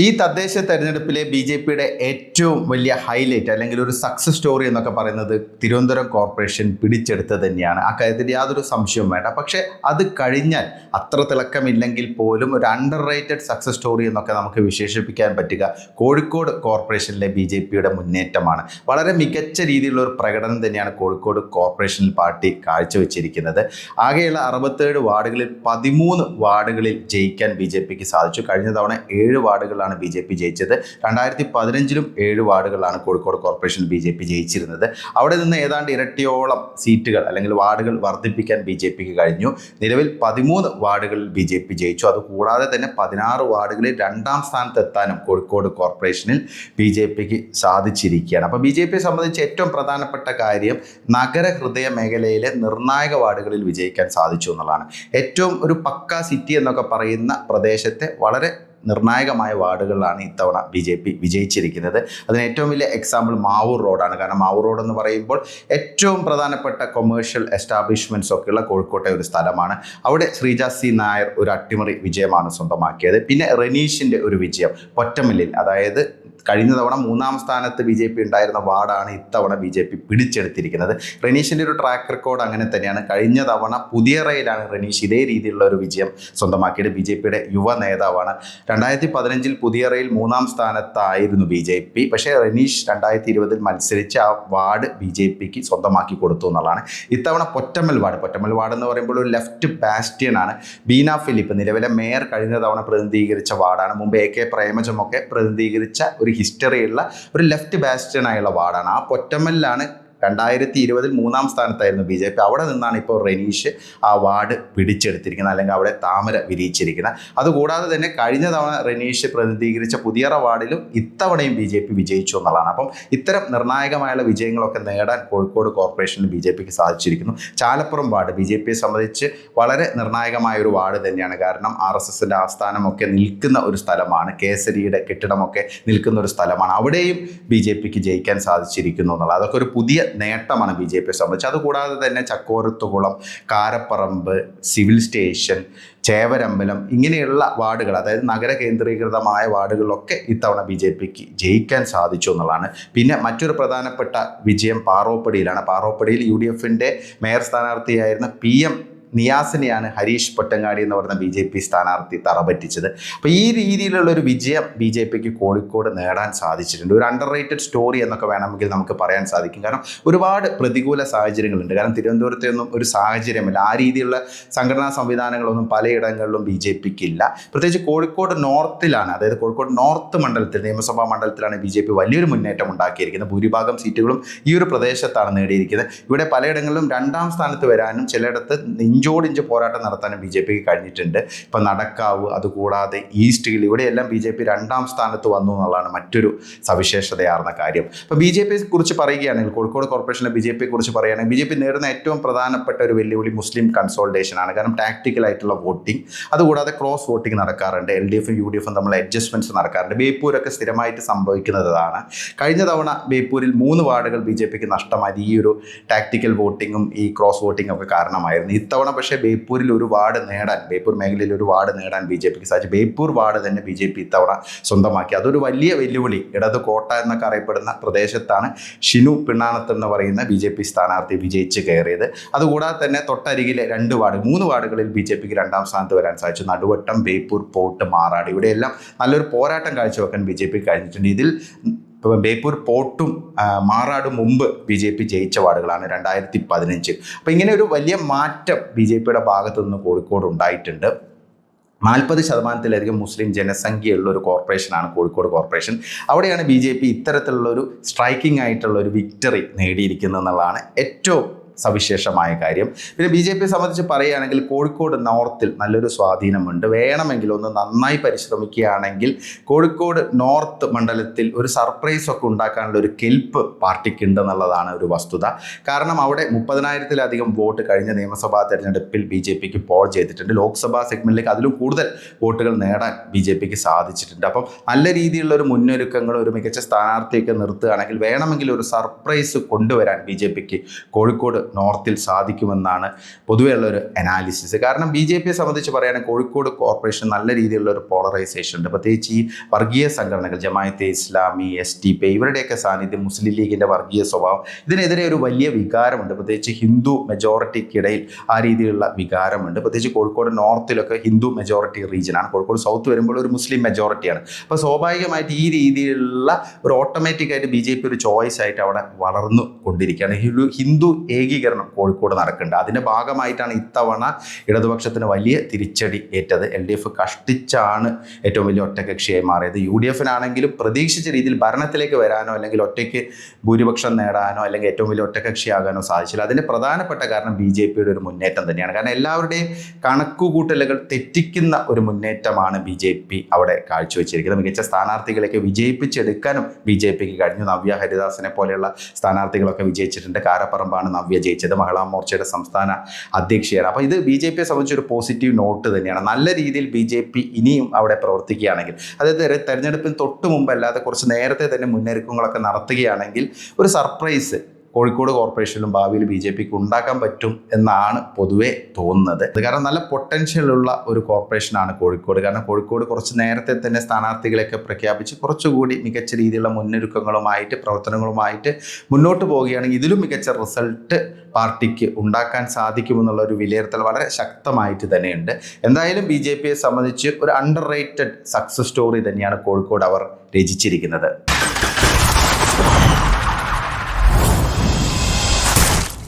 ഈ തദ്ദേശ തെരഞ്ഞെടുപ്പിലെ ബി.ജെ.പിയുടെ ഏറ്റവും വലിയ ഹൈലൈറ്റ് അല്ലെങ്കിൽ ഒരു സക്സസ് സ്റ്റോറി എന്നൊക്കെ പറയുന്നത് തിരുവനന്തപുരം കോർപ്പറേഷൻ പിടിച്ചെടുത്തത് തന്നെയാണ്. അക്കാര്യത്തിൽ യാതൊരു സംശയവും വേണ്ട. പക്ഷേ അത് കഴിഞ്ഞാൽ അത്ര തിളക്കമില്ലെങ്കിൽ പോലും ഒരു അണ്ടർ റേറ്റഡ് സക്സസ് സ്റ്റോറി എന്നൊക്കെ നമുക്ക് വിശേഷിപ്പിക്കാൻ പറ്റുക കോഴിക്കോട് കോർപ്പറേഷനിലെ ബി.ജെ.പിയുടെ മുന്നേറ്റമാണ്. വളരെ മികച്ച രീതിയിലുള്ള ഒരു പ്രകടനം തന്നെയാണ് കോഴിക്കോട് കോർപ്പറേഷനിൽ പാർട്ടി കാഴ്ചവെച്ചിരിക്കുന്നത്. ആകെയുള്ള 67 വാർഡുകളിൽ 13 വാർഡുകളിൽ ജയിക്കാൻ ബി.ജെ.പിക്ക് സാധിച്ചു. കഴിഞ്ഞ തവണ 7 വാർഡുകൾ ബി.ജെ.പി ജയിച്ചത്. 2015 7 വാർഡുകളാണ് കോഴിക്കോട് കോർപ്പറേഷനിൽ ബി.ജെ.പി ജയിച്ചിരുന്നത്. അവിടെ നിന്ന് ഏതാണ്ട് ഇരട്ടിയോളം സീറ്റുകൾ അല്ലെങ്കിൽ വാർഡുകൾ വർദ്ധിപ്പിക്കാൻ ബി.ജെ.പിക്ക് കഴിഞ്ഞു. നിലവിൽ 13 വാർഡുകളിൽ ബി.ജെ.പി ജയിച്ചു. അതുകൂടാതെ തന്നെ 16 വാർഡുകളിൽ 2ാം സ്ഥാനത്തെത്താനും കോഴിക്കോട് കോർപ്പറേഷനിൽ ബി.ജെ.പിക്ക് സാധിച്ചിരിക്കുകയാണ്. അപ്പോൾ ബി.ജെ.പിയെ സംബന്ധിച്ച് ഏറ്റവും പ്രധാനപ്പെട്ട കാര്യം നഗരഹൃദയ മേഖലയിലെ നിർണായക വാർഡുകളിൽ വിജയിക്കാൻ സാധിച്ചു എന്നുള്ളതാണ്. ഏറ്റവും ഒരു പക്കാ സിറ്റി എന്നൊക്കെ പറയുന്ന പ്രദേശത്തെ വളരെ നിർണായകമായ വാർഡുകളിലാണ് ഇത്തവണ ബി.ജെ.പി വിജയിച്ചിരിക്കുന്നത്. അതിന് ഏറ്റവും വലിയ എക്സാമ്പിൾ മാവൂർ റോഡാണ്. കാരണം മാവൂർ റോഡ് എന്ന് പറയുമ്പോൾ ഏറ്റവും പ്രധാനപ്പെട്ട കൊമേഴ്ഷ്യൽ എസ്റ്റാബ്ലിഷ്മെൻറ്റ്സ് ഒക്കെയുള്ള കോഴിക്കോട്ടെ ഒരു സ്ഥലമാണ്. അവിടെ ശ്രീജ സി നായർ ഒരു അട്ടിമറി വിജയമാണ് സ്വന്തമാക്കിയത്. പിന്നെ റെനീഷിൻ്റെ ഒരു വിജയം പൊറ്റമ്മലിൽ, അതായത് കഴിഞ്ഞ തവണ 3ാം സ്ഥാനത്ത് ബി.ജെ.പി ഉണ്ടായിരുന്ന വാർഡാണ് ഇത്തവണ ബി.ജെ.പി പിടിച്ചെടുത്തിരിക്കുന്നത്. റെനീഷിൻ്റെ ഒരു ട്രാക്ക് റെക്കോർഡ് അങ്ങനെ തന്നെയാണ്. കഴിഞ്ഞ തവണ പുതിയറയിലാണ് റെനീഷ് ഇതേ രീതിയിലുള്ള ഒരു വിജയം സ്വന്തമാക്കിയത്. ബി.ജെ.പിയുടെ യുവ നേതാവാണ്. 2015 പുതിയറയിൽ 3ാം സ്ഥാനത്തായിരുന്നു ബി.ജെ.പി. പക്ഷേ റെനീഷ് 2020 മത്സരിച്ച് ആ വാർഡ് ബി.ജെ.പിക്ക് സ്വന്തമാക്കി കൊടുത്തു എന്നുള്ളതാണ്. ഇത്തവണ പൊറ്റമ്മൽ വാർഡ് എന്ന് പറയുമ്പോൾ ഒരു ലെഫ്റ്റ് ബാസ്റ്റിയൻ ആണ്. ബീന ഫിലിപ്പ് നിലവിലെ മേയർ കഴിഞ്ഞ തവണ പ്രതിനിധീകരിച്ച വാർഡാണ്. മുമ്പ് A.K. പ്രേമജമൊക്കെ പ്രതിനിധീകരിച്ച ഒരു ഹിസ്റ്ററിയുള്ള ഒരു ലെഫ്റ്റ് ബാസ്റ്റിയൻ ആയുള്ള വാർഡാണ്. ആ പൊറ്റമ്മലിലാണ് 2020 3ാം സ്ഥാനത്തായിരുന്നു ബി.ജെ.പി. അവിടെ നിന്നാണ് ഇപ്പോൾ റെനീഷ് ആ വാർഡ് പിടിച്ചെടുത്തിരിക്കുന്നത്, അല്ലെങ്കിൽ അവിടെ താമര വിരിയിച്ചിരിക്കുന്നത്. അതുകൂടാതെ തന്നെ കഴിഞ്ഞ തവണ റെനീഷ് പ്രതിനിധീകരിച്ച പുതിയറ വാർഡിലും ഇത്തവണയും ബി.ജെ.പി വിജയിച്ചു എന്നുള്ളതാണ്. അപ്പം ഇത്തരം നിർണായകമായുള്ള വിജയങ്ങളൊക്കെ നേടാൻ കോഴിക്കോട് കോർപ്പറേഷനിൽ ബി.ജെ.പിക്ക് സാധിച്ചിരിക്കുന്നു. ചാലപ്പുറം വാർഡ് ബി.ജെ.പിയെ സംബന്ധിച്ച് വളരെ നിർണായകമായ ഒരു വാർഡ് തന്നെയാണ്. കാരണം RSSൻ്റെ ആസ്ഥാനമൊക്കെ നിൽക്കുന്ന ഒരു സ്ഥലമാണ്. കേസരിയുടെ കെട്ടിടമൊക്കെ നിൽക്കുന്ന ഒരു സ്ഥലമാണ്. അവിടെയും ബി.ജെ.പിക്ക് ജയിക്കാൻ സാധിച്ചിരിക്കുന്നു എന്നുള്ളത് അതൊക്കെ ഒരു പുതിയ നേട്ടമാണ് ബി.ജെ.പിയെ സംബന്ധിച്ച്. അതുകൂടാതെ തന്നെ ചക്കോരത്തുകുളം, കാരപ്പറമ്പ്, സിവിൽ സ്റ്റേഷൻ, ചേവരമ്പലം ഇങ്ങനെയുള്ള വാർഡുകൾ, അതായത് നഗര കേന്ദ്രീകൃതമായ വാർഡുകളിലൊക്കെ ഇത്തവണ ബി.ജെ.പിക്ക് ജയിക്കാൻ സാധിച്ചു എന്നുള്ളതാണ്. പിന്നെ മറ്റൊരു പ്രധാനപ്പെട്ട വിജയം പാറോപ്പടിയിലാണ്. പാറോപ്പടിയിൽ UDFൻ്റെ മേയർ സ്ഥാനാർത്ഥിയായിരുന്ന PM നിയാസിനെയാണ് ഹരീഷ് പൊറ്റങ്ങാടി എന്ന് പറയുന്ന ബി.ജെ.പി സ്ഥാനാർത്ഥി തറപറ്റിച്ചത്. അപ്പോൾ ഈ രീതിയിലുള്ളൊരു വിജയം ബി.ജെ.പിക്ക് കോഴിക്കോട് നേടാൻ സാധിച്ചിട്ടുണ്ട്. ഒരു അണ്ടർ റേറ്റഡ് സ്റ്റോറി എന്നൊക്കെ വേണമെങ്കിൽ നമുക്ക് പറയാൻ സാധിക്കും. കാരണം ഒരുപാട് പ്രതികൂല സാഹചര്യങ്ങളുണ്ട്. കാരണം തിരുവനന്തപുരത്തെ ഒന്നും ഒരു സാഹചര്യമില്ല. ആ രീതിയിലുള്ള സംഘടനാ സംവിധാനങ്ങളൊന്നും പലയിടങ്ങളിലും ബി.ജെ.പിക്ക് ഇല്ല. പ്രത്യേകിച്ച് കോഴിക്കോട് നോർത്തിലാണ്, അതായത് കോഴിക്കോട് നോർത്ത് മണ്ഡലത്തിൽ, നിയമസഭാ മണ്ഡലത്തിലാണ് ബി.ജെ.പി വലിയൊരു മുന്നേറ്റം ഉണ്ടാക്കിയിരിക്കുന്നത്. ഭൂരിഭാഗം സീറ്റുകളും ഈ ഒരു പ്രദേശത്താണ് നേടിയിരിക്കുന്നത്. ഇവിടെ പലയിടങ്ങളിലും 2ാം സ്ഥാനത്ത് വരാനും ചിലയിടത്ത് ഇഞ്ചോടിഞ്ച് പോരാട്ടം നടത്താനും ബി.ജെ.പിക്ക് കഴിഞ്ഞിട്ടുണ്ട്. ഇപ്പം നടക്കാവ്, അതുകൂടാതെ ഈസ്റ്റ് ഹിൽ, ഇവിടെയെല്ലാം ബി.ജെ.പി 2ാം സ്ഥാനത്ത് വന്നു എന്നുള്ളതാണ് മറ്റൊരു സവിശേഷതയാർന്ന കാര്യം. ഇപ്പോൾ ബി.ജെ.പിയെ കുറിച്ച് പറയുകയാണെങ്കിൽ, കോഴിക്കോട് കോർപ്പറേഷനിലെ ബി.ജെ.പിയെ കുറിച്ച് പറയുകയാണെങ്കിൽ, ബി.ജെ.പി നേരിടുന്ന ഏറ്റവും പ്രധാനപ്പെട്ട ഒരു വെല്ലുവിളി മുസ്ലിം കൺസോൾട്ടേഷനാണ്. കാരണം ടാക്ടിക്കലായിട്ടുള്ള വോട്ടിംഗ്, അതുകൂടാതെ ക്രോസ് വോട്ടിംഗ് നടക്കാറുണ്ട്. LDFും UDFും തമ്മിൽ അഡ്ജസ്റ്റ്മെൻറ്റ്സ് നടക്കാറുണ്ട്. ബേപ്പൂരൊക്കെ സ്ഥിരമായിട്ട് സംഭവിക്കുന്നതാണ്. കഴിഞ്ഞ തവണ ബേപ്പൂരിൽ 3 വാർഡുകൾ ബി.ജെ.പിക്ക് നഷ്ടമായത് ഈ ഒരു ടാക്ടിക്കൽ വോട്ടിങ്ങും ഈ ക്രോസ് വോട്ടിങ്ങും ഒക്കെ കാരണമായിരുന്നു. ഇത്തവണ പക്ഷേ ബേപ്പൂരിൽ ഒരു വാർഡ് നേടാൻ, ബേപ്പൂർ മേഖലയിൽ ഒരു വാർഡ് നേടാൻ ബി.ജെ.പിക്ക് സാധിച്ചു. ബേപ്പൂർ വാർഡ് തന്നെ ബി.ജെ.പി ഇത്തവണ സ്വന്തമാക്കി. അതൊരു വലിയ വെല്ലുവിളി. ഇടത് കോട്ട എന്നൊക്കെ അറിയപ്പെടുന്ന പ്രദേശത്താണ് ഷിനു പിണ്ണാനത്ത് എന്ന് പറയുന്ന ബി.ജെ.പി സ്ഥാനാർത്ഥി വിജയിച്ച് കയറിയത്. അതുകൂടാതെ തന്നെ തൊട്ടരികിലെ 3 വാർഡുകളിൽ ബി.ജെ.പിക്ക് 2ാം സ്ഥാനത്ത് വരാൻ സാധിച്ചു. നടുവട്ടം, ബേപ്പൂർ, പോർട്ട്, മാറാട്, ഇവിടെയെല്ലാം നല്ലൊരു പോരാട്ടം കാഴ്ചവെക്കാൻ ബി.ജെ.പിക്ക് കഴിഞ്ഞിട്ടുണ്ട്. ഇതിൽ ബേപ്പൂർ, പോർട്ടും മാറാടും മുമ്പ് ബി.ജെ.പി ജയിച്ച വാർഡുകളാണ് 2015. അപ്പോൾ ഇങ്ങനെ ഒരു വലിയ മാറ്റം ബി.ജെ.പിയുടെ ഭാഗത്തു നിന്ന് കോഴിക്കോട് ഉണ്ടായിട്ടുണ്ട്. 40% മുസ്ലിം ജനസംഖ്യയുള്ള ഒരു കോർപ്പറേഷനാണ് കോഴിക്കോട് കോർപ്പറേഷൻ. അവിടെയാണ് ബി.ജെ.പി ഇത്തരത്തിലുള്ളൊരു സ്ട്രൈക്കിംഗ് ആയിട്ടുള്ള ഒരു വിക്ടറി നേടിയിരിക്കുന്നത് എന്നുള്ളതാണ് ഏറ്റവും സവിശേഷമായ കാര്യം. പിന്നെ ബി.ജെ.പിയെ സംബന്ധിച്ച് പറയുകയാണെങ്കിൽ കോഴിക്കോട് നോർത്തിൽ നല്ലൊരു സ്വാധീനമുണ്ട്. വേണമെങ്കിൽ ഒന്ന് നന്നായി പരിശ്രമിക്കുകയാണെങ്കിൽ കോഴിക്കോട് നോർത്ത് മണ്ഡലത്തിൽ ഒരു സർപ്രൈസ് ഒക്കെ ഉണ്ടാക്കാനുള്ള ഒരു കെൽപ്പ് പാർട്ടിക്ക് ഉണ്ടെന്നുള്ളതാണ് ഒരു വസ്തുത. കാരണം അവിടെ 30,000-ലധികം വോട്ട് കഴിഞ്ഞ നിയമസഭാ തെരഞ്ഞെടുപ്പിൽ ബി.ജെ.പിക്ക് പോൾ ചെയ്തിട്ടുണ്ട്. ലോക്സഭാ സെഗ്മെൻറ്റിലേക്ക് അതിലും കൂടുതൽ വോട്ടുകൾ നേടാൻ ബി.ജെ.പിക്ക് സാധിച്ചിട്ടുണ്ട്. അപ്പം നല്ല രീതിയിലുള്ള ഒരു മുന്നൊരുക്കങ്ങൾ, ഒരു മികച്ച സ്ഥാനാർത്ഥിയൊക്കെ നിർത്തുകയാണെങ്കിൽ വേണമെങ്കിൽ ഒരു സർപ്രൈസ് കൊണ്ടുവരാൻ ബി.ജെ.പിക്ക് കോഴിക്കോട് നോർത്തിൽ സാധിക്കുമെന്നാണ് പൊതുവെയുള്ള ഒരു അനാലിസിസ്. കാരണം BJPയെ സംബന്ധിച്ച് പറയുകയാണെങ്കിൽ കോഴിക്കോട് കോർപ്പറേഷൻ നല്ല രീതിയിലുള്ള ഒരു പോളറൈസേഷൻ ഉണ്ട്. പ്രത്യേകിച്ച് ഈ വർഗീയ സംഘടനകൾ ജമാഅത്തെ ഇസ്ലാമി, SDP ഇവരുടെയൊക്കെ സാന്നിധ്യം, മുസ്ലിം ലീഗിൻ്റെ വർഗീയ സ്വഭാവം, ഇതിനെതിരെ ഒരു വലിയ വികാരമുണ്ട്. പ്രത്യേകിച്ച് ഹിന്ദു മെജോറിറ്റിക്കിടയിൽ ആ രീതിയിലുള്ള വികാരമുണ്ട്. പ്രത്യേകിച്ച് കോഴിക്കോട് നോർത്തിലൊക്കെ ഹിന്ദു മെജോറിറ്റി റീജിയനാണ്. കോഴിക്കോട് സൗത്ത് വരുമ്പോൾ ഒരു മുസ്ലിം മെജോറിറ്റിയാണ്. അപ്പോൾ സ്വാഭാവികമായിട്ട് ഈ രീതിയിലുള്ള ഒരു ഓട്ടോമാറ്റിക്കായിട്ട് BJP ഒരു ചോയ്സ് ആയിട്ട് അവിടെ വളർന്നു കൊണ്ടിരിക്കുകയാണ്. ഹിന്ദു ഏകീകരണം കോഴിക്കോട് നടക്കുന്നുണ്ട്. അതിൻ്റെ ഭാഗമായിട്ടാണ് ഇത്തവണ ഇടതുപക്ഷത്തിന് വലിയ തിരിച്ചടി ഏറ്റത്. LDF കഷ്ടിച്ചാണ് ഏറ്റവും വലിയ ഒറ്റകക്ഷിയായി മാറിയത്. UDFനാണെങ്കിലും പ്രതീക്ഷിച്ച രീതിയിൽ ഭരണത്തിലേക്ക് വരാനോ അല്ലെങ്കിൽ ഒറ്റയ്ക്ക് ഭൂരിപക്ഷം നേടാനോ അല്ലെങ്കിൽ ഏറ്റവും വലിയ ഒറ്റകക്ഷിയാകാനോ സാധിച്ചില്ല. അതിൻ്റെ പ്രധാനപ്പെട്ട കാരണം BJPയുടെ ഒരു മുന്നേറ്റം തന്നെയാണ്. കാരണം എല്ലാവരുടെയും കണക്കുകൂട്ടലുകൾ തെറ്റിക്കുന്ന ഒരു മുന്നേറ്റമാണ് BJP അവിടെ കാഴ്ചവെച്ചിരിക്കുന്നത്. മികച്ച സ്ഥാനാർത്ഥികളെയൊക്കെ വിജയിപ്പിച്ചെടുക്കാനും BJPക്ക് കഴിഞ്ഞു. നവ്യ ഹരിദാസിനെ പോലെയുള്ള സ്ഥാനാർത്ഥികളൊക്കെ വിജയിച്ചിട്ടുണ്ട്. കാരപ്പറമ്പാണ് നവ്യ ജയിച്ചത്. മഹിളാ മോർച്ചയുടെ സംസ്ഥാന അധ്യക്ഷയാണ്. അപ്പോൾ ഇത് BJPയെ സംബന്ധിച്ചൊരു പോസിറ്റീവ് നോട്ട് തന്നെയാണ്. നല്ല രീതിയിൽ BJP ഇനിയും അവിടെ പ്രവർത്തിക്കുകയാണെങ്കിൽ, അതായത് തെരഞ്ഞെടുപ്പിന് തൊട്ട് മുമ്പല്ലാതെ കുറച്ച് നേരത്തെ തന്നെ മുന്നൊരുക്കങ്ങളൊക്കെ നടത്തുകയാണെങ്കിൽ ഒരു സർപ്രൈസ് കോഴിക്കോട് കോർപ്പറേഷനിലും ഭാവിയിൽ BJPക്ക് ഉണ്ടാക്കാൻ പറ്റും എന്നാണ് പൊതുവെ തോന്നുന്നത്. കാരണം നല്ല പൊട്ടൻഷ്യലുള്ള ഒരു കോർപ്പറേഷനാണ് കോഴിക്കോട്. കാരണം കോഴിക്കോട് കുറച്ച് നേരത്തെ തന്നെ സ്ഥാനാർത്ഥികളെയൊക്കെ പ്രഖ്യാപിച്ച് കുറച്ചുകൂടി മികച്ച രീതിയിലുള്ള മുന്നൊരുക്കങ്ങളുമായിട്ട് പ്രവർത്തനങ്ങളുമായിട്ട് മുന്നോട്ട് പോവുകയാണെങ്കിൽ ഇതിലും മികച്ച റിസൾട്ട് പാർട്ടിക്ക് ഉണ്ടാക്കാൻ സാധിക്കുമെന്നുള്ള ഒരു വിലയിരുത്തൽ വളരെ ശക്തമായിട്ട് തന്നെയുണ്ട്. എന്തായാലും BJPയെ സംബന്ധിച്ച് ഒരു അണ്ടർ റേറ്റഡ് സക്സസ് സ്റ്റോറി തന്നെയാണ് കോഴിക്കോട് അവർ രചിച്ചിരിക്കുന്നത്.